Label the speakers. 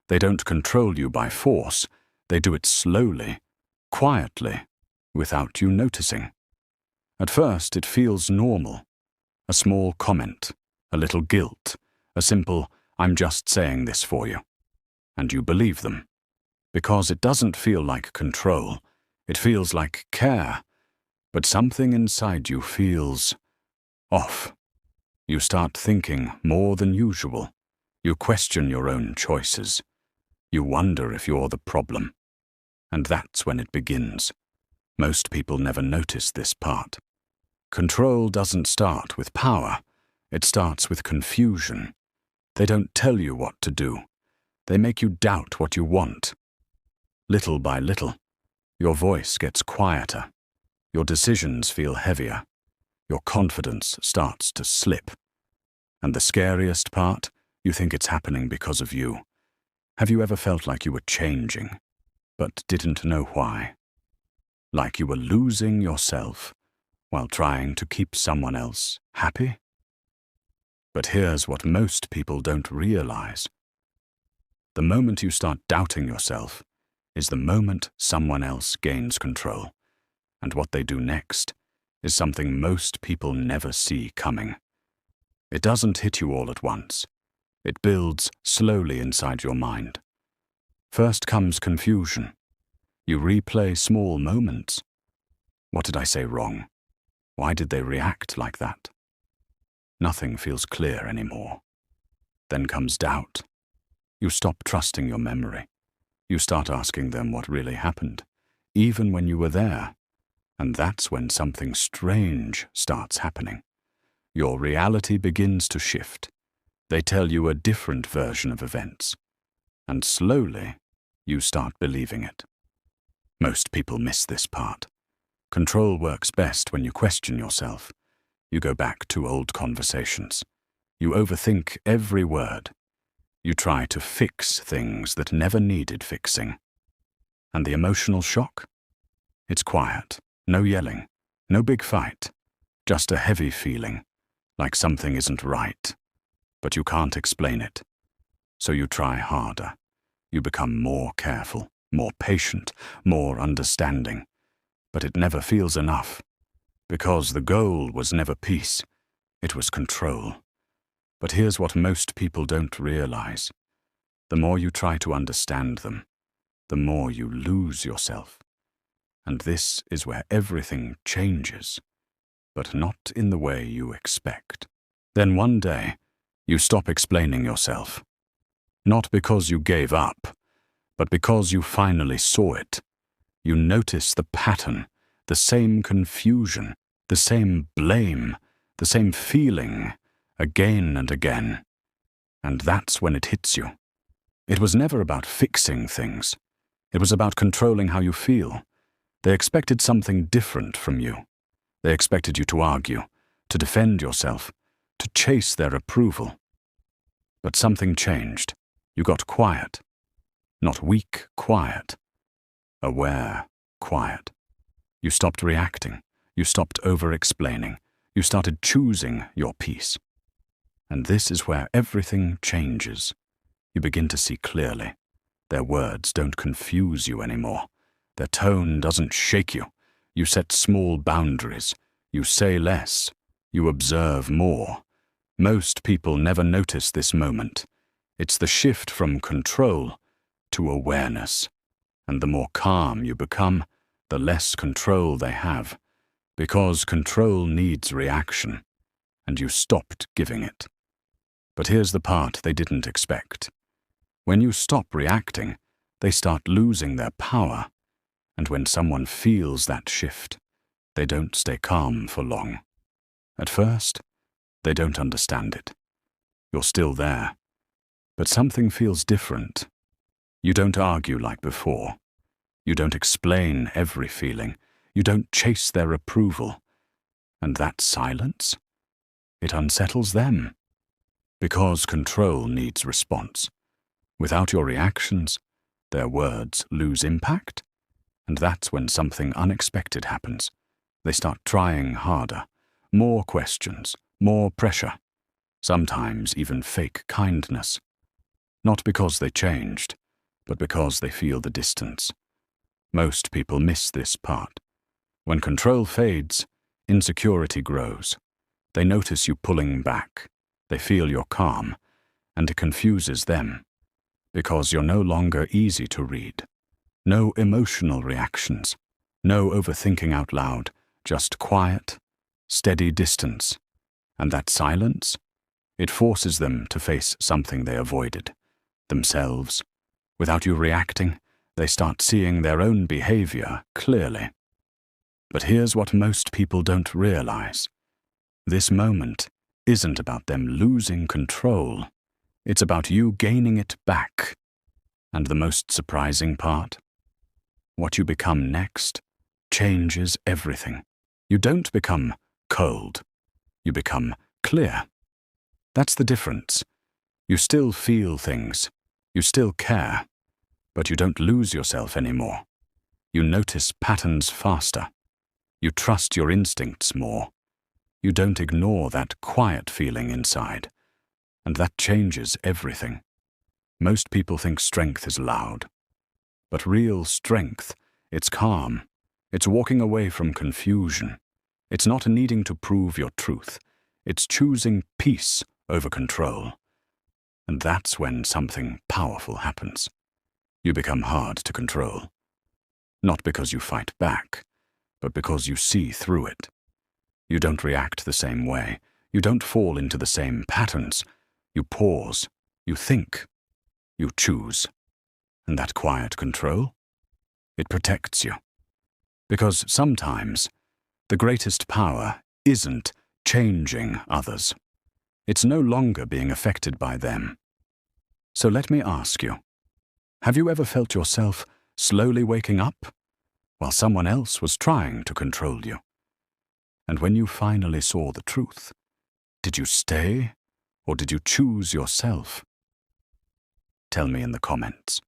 Speaker 1: They don't control you by force. They do it slowly, quietly, without you noticing. At first, it feels normal. A small comment, a little guilt, a simple, "I'm just saying this for you." And you believe them. Because it doesn't feel like control. It feels like care. But something inside you feels off. You start thinking more than usual. You question your own choices. You wonder if you're the problem. And that's when it begins. Most people never notice this part. Control doesn't start with power. It starts with confusion. They don't tell you what to do. They make you doubt what you want. Little by little, your voice gets quieter. Your decisions feel heavier. Your confidence starts to slip. And the scariest part, you think it's happening because of you. Have you ever felt like you were changing, but didn't know why? Like you were losing yourself while trying to keep someone else happy? But here's what most people don't realize. The moment you start doubting yourself is the moment someone else gains control. And what they do next is something most people never see coming. It doesn't hit you all at once. It builds slowly inside your mind. First comes confusion. You replay small moments. What did I say wrong? Why did they react like that? Nothing feels clear anymore. Then comes doubt. You stop trusting your memory. You start asking them what really happened, even when you were there. And that's when something strange starts happening. Your reality begins to shift. They tell you a different version of events. And slowly, you start believing it. Most people miss this part. Control works best when you question yourself. You go back to old conversations. You overthink every word. You try to fix things that never needed fixing. And the emotional shock? It's quiet, no yelling, no big fight, just a heavy feeling, like something isn't right, but you can't explain it. So you try harder. You become more careful, more patient, more understanding. But it never feels enough, because the goal was never peace, it was control. But here's what most people don't realize. The more you try to understand them, the more you lose yourself. And this is where everything changes, but not in the way you expect. Then one day, you stop explaining yourself. Not because you gave up, but because you finally saw it. You notice the pattern, the same confusion, the same blame, the same feeling, again and again. And that's when it hits you. It was never about fixing things. It was about controlling how you feel. They expected something different from you. They expected you to argue, to defend yourself, to chase their approval. But something changed. You got quiet. Not weak quiet. Aware quiet. You stopped reacting. You stopped over-explaining. You started choosing your peace. And this is where everything changes. You begin to see clearly. Their words don't confuse you anymore. Their tone doesn't shake you. You set small boundaries. You say less. You observe more. Most people never notice this moment. It's the shift from control to awareness. And the more calm you become, the less control they have. Because control needs reaction. And you stopped giving it. But here's the part they didn't expect. When you stop reacting, they start losing their power. And when someone feels that shift, they don't stay calm for long. At first, they don't understand it. You're still there. But something feels different. You don't argue like before. You don't explain every feeling. You don't chase their approval. And that silence? It unsettles them. Because control needs response. Without your reactions, their words lose impact. And that's when something unexpected happens. They start trying harder. More questions, more pressure. Sometimes even fake kindness. Not because they changed, but because they feel the distance. Most people miss this part. When control fades, insecurity grows. They notice you pulling back. They feel your calm, and it confuses them, because you're no longer easy to read. No emotional reactions, no overthinking out loud, just quiet, steady distance. And that silence, it forces them to face something they avoided, themselves. Without you reacting, they start seeing their own behavior clearly. But here's what most people don't realize. This moment isn't about them losing control. It's about you gaining it back. And the most surprising part? What you become next changes everything. You don't become cold. You become clear. That's the difference. You still feel things. You still care. But you don't lose yourself anymore. You notice patterns faster. You trust your instincts more. You don't ignore that quiet feeling inside. And that changes everything. Most people think strength is loud. But real strength, it's calm. It's walking away from confusion. It's not needing to prove your truth. It's choosing peace over control. And that's when something powerful happens. You become hard to control. Not because you fight back, but because you see through it. You don't react the same way. You don't fall into the same patterns. You pause. You think. You choose. And that quiet control, it protects you. Because sometimes the greatest power isn't changing others. It's no longer being affected by them. So let me ask you, have you ever felt yourself slowly waking up while someone else was trying to control you? And when you finally saw the truth, did you stay or did you choose yourself? Tell me in the comments.